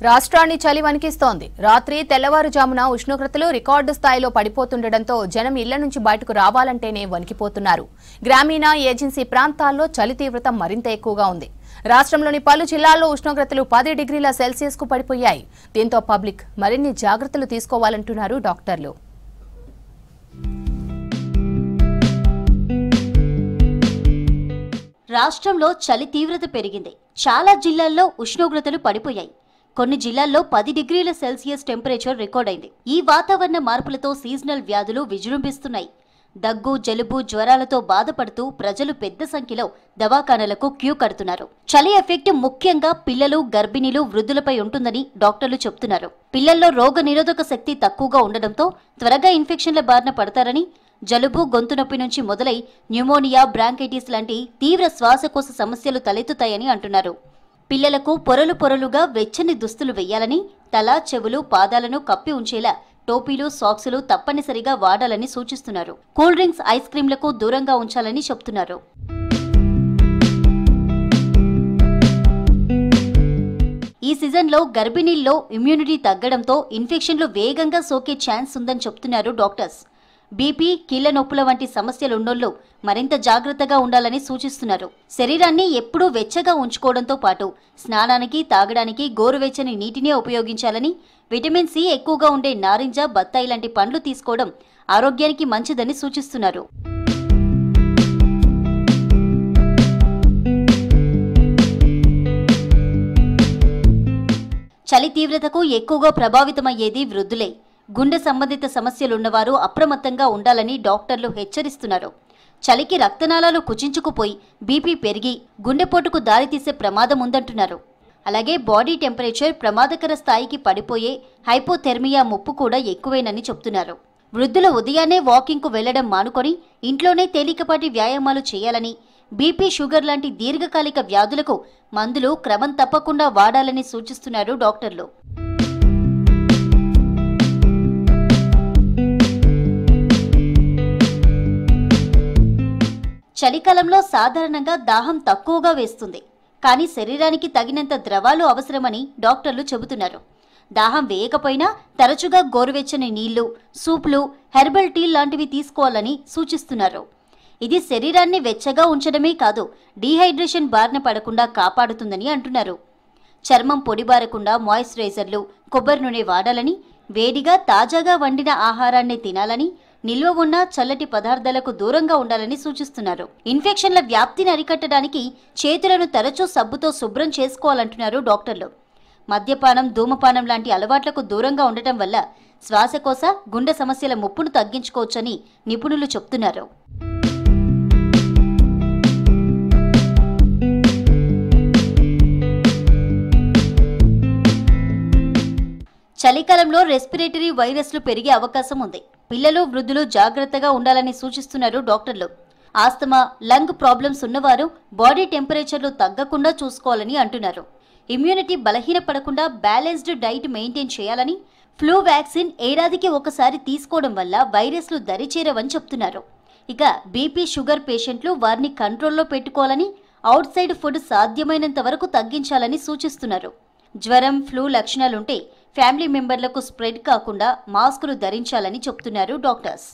రాష్ట్రాన్ని చలి వణికిస్తోంది. రాత్రి తెల్లవారుజామున ఉష్ణోగ్రతలు రికార్డు స్థాయిలో పడిపోతుండటంతో జనం ఇళ్ల నుంచి బయటకు రావాలంటేనే వణికిపోతున్నారు. గ్రామీణ ఏజెన్సీ ప్రాంతాల్లో చలి తీవ్రత మరింత ఎక్కువగా ఉంది. రాష్ట్రంలోని పలు జిల్లాల్లో ఉష్ణోగ్రతలు 10 డిగ్రీల సెల్సియస్కు పడిపోయాయి. దీంతో పబ్లిక్ మరిన్ని జాగ్రత్తలు తీసుకోవాలంటున్నారు డాక్టర్లు. రాష్ట్రంలో చలి తీవ్రత పెరిగింది. చాలా జిల్లాల్లో ఉష్ణోగ్రతలు పడిపోయాయి. కొన్ని జిల్లాల్లో 10 డిగ్రీల సెల్సియస్ టెంపరేచర్ రికార్డైంది. ఈ వాతావరణ మార్పులతో సీజనల్ వ్యాధులు విజృంభిస్తున్నాయి. దగ్గు, జలుబు, జ్వరాలతో బాధపడుతూ ప్రజలు పెద్ద సంఖ్యలో దవాఖానాలకు క్యూ కడుతున్నారు. చలి ఎఫెక్ట్ ముఖ్యంగా పిల్లలు, గర్భిణీలు, వృద్ధులపై ఉంటుందని డాక్టర్లు చెబుతున్నారు. పిల్లల్లో రోగ నిరోధక శక్తి తక్కువగా ఉండడంతో త్వరగా ఇన్ఫెక్షన్ల బారిన పడతారని, జలుబు, గొంతు నొప్పి నుంచి మొదలై న్యూమోనియా, బ్రాంకైటిస్ లాంటి తీవ్ర శ్వాసకోశ సమస్యలు తలెత్తుతాయని అంటున్నారు. పిల్లలకు పొరలు పొరలుగా వెచ్చని దుస్తులు వెయ్యాలని, తల, చెవులు, పాదాలను కప్పి ఉంచేలా టోపీలు, సాక్సులు తప్పనిసరిగా వాడాలని సూచిస్తున్నారు. కూల్ డ్రింక్స్, ఐస్ క్రీంలకు దూరంగా ఉంచాలని చెబుతున్నారు. ఈ సీజన్లో గర్భిణీల్లో ఇమ్యూనిటీ తగ్గడంతో ఇన్ఫెక్షన్లు వేగంగా సోకే ఛాన్స్ ఉందని చెబుతున్నారు డాక్టర్స్. బీపీ, కీళ్ల నొప్పుల వంటి సమస్యలున్నోళ్లు మరింత జాగ్రత్తగా ఉండాలని సూచిస్తున్నారు. శరీరాన్ని ఎప్పుడూ వెచ్చగా ఉంచుకోవడంతో పాటు స్నానానికి, తాగడానికి గోరువెచ్చని నీటినే ఉపయోగించాలని, విటమిన్ సి ఎక్కువగా ఉండే నారింజ, బత్తాయి లాంటి పండ్లు తీసుకోవడం ఆరోగ్యానికి మంచిదని సూచిస్తున్నారు. చలి తీవ్రతకు ఎక్కువగా ప్రభావితమయ్యేది వృద్ధులే. గుండె సంబంధిత సమస్యలున్నవారు అప్రమత్తంగా ఉండాలని డాక్టర్లు హెచ్చరిస్తున్నారు. చలికి రక్తనాళాలు కుచించుకుపోయి బీపీ పెరిగి గుండెపోటుకు దారితీసే ప్రమాదం ఉందంటున్నారు. అలాగే బాడీ టెంపరేచర్ ప్రమాదకర స్థాయికి పడిపోయే హైపోథెర్మియా ముప్పు కూడా ఎక్కువేనని చెప్తున్నారు. వృద్ధులు ఉదయాన్నే వాకింగ్కు వెళ్లడం మానుకొని ఇంట్లోనే తేలికపాటి వ్యాయామాలు చేయాలని, బీపీ, షుగర్ లాంటి దీర్ఘకాలిక వ్యాధులకు మందులు క్రమం తప్పకుండా వాడాలని సూచిస్తున్నారు డాక్టర్లు. చలికాలంలో సాధారణంగా దాహం తక్కువగా వేస్తుంది. కానీ శరీరానికి తగినంత ద్రవాలు అవసరమని డాక్టర్లు చెబుతున్నారు. దాహం వేయకపోయినా తరచుగా గోరువెచ్చని నీళ్లు, సూప్లు, హెర్బల్ టీ లాంటివి తీసుకోవాలని సూచిస్తున్నారు. ఇది శరీరాన్ని వెచ్చగా ఉంచడమే కాదు, డీహైడ్రేషన్ బారిన పడకుండా కాపాడుతుందని అంటున్నారు. చర్మం పొడిబారకుండా మాయిశ్చరైజర్లు, కొబ్బరి నూనె వాడాలని, వేడిగా తాజాగా వండిన ఆహారాన్ని తినాలని, నిల్వ ఉన్న చల్లటి పదార్థాలకు దూరంగా ఉండాలని సూచిస్తున్నారు. ఇన్ఫెక్షన్ల వ్యాప్తిని అరికట్టడానికి చేతులను తరచూ సబ్బుతో శుభ్రం చేసుకోవాలంటున్నారు డాక్టర్లు. మద్యపానం, ధూమపానం లాంటి అలవాట్లకు దూరంగా ఉండటం వల్ల శ్వాసకోశ, గుండె సమస్యల ముప్పును తగ్గించుకోవచ్చని నిపుణులు చెబుతున్నారు. చలికాలంలో రెస్పిరేటరీ వైరస్లు పెరిగే అవకాశం ఉంది. పిల్లలు, వృద్ధులు జాగ్రత్తగా ఉండాలని సూచిస్తున్నారు డాక్టర్లు. ఆస్తమా, లంగ్ ప్రాబ్లమ్స్ ఉన్నవారు బాడీ టెంపరేచర్లు తగ్గకుండా చూసుకోవాలని అంటున్నారు. ఇమ్యూనిటీ బలహీనపడకుండా బ్యాలెన్స్డ్ డైట్ మెయింటైన్ చేయాలని, ఫ్లూ వ్యాక్సిన్ ఏడాదికి ఒకసారి తీసుకోవడం వల్ల వైరస్లు దరిచేరవని చెప్తున్నారు. ఇక బీపీ, షుగర్ పేషెంట్లు వారిని కంట్రోల్లో పెట్టుకోవాలని, అవుట్ సైడ్ ఫుడ్ సాధ్యమైనంత వరకు తగ్గించాలని సూచిస్తున్నారు. జ్వరం, ఫ్లూ లక్షణాలుంటే ఫ్యామిలీ మెంబర్లకు స్ప్రెడ్ కాకుండా మాస్కులు ధరించాలని చెప్తున్నారు డాక్టర్స్.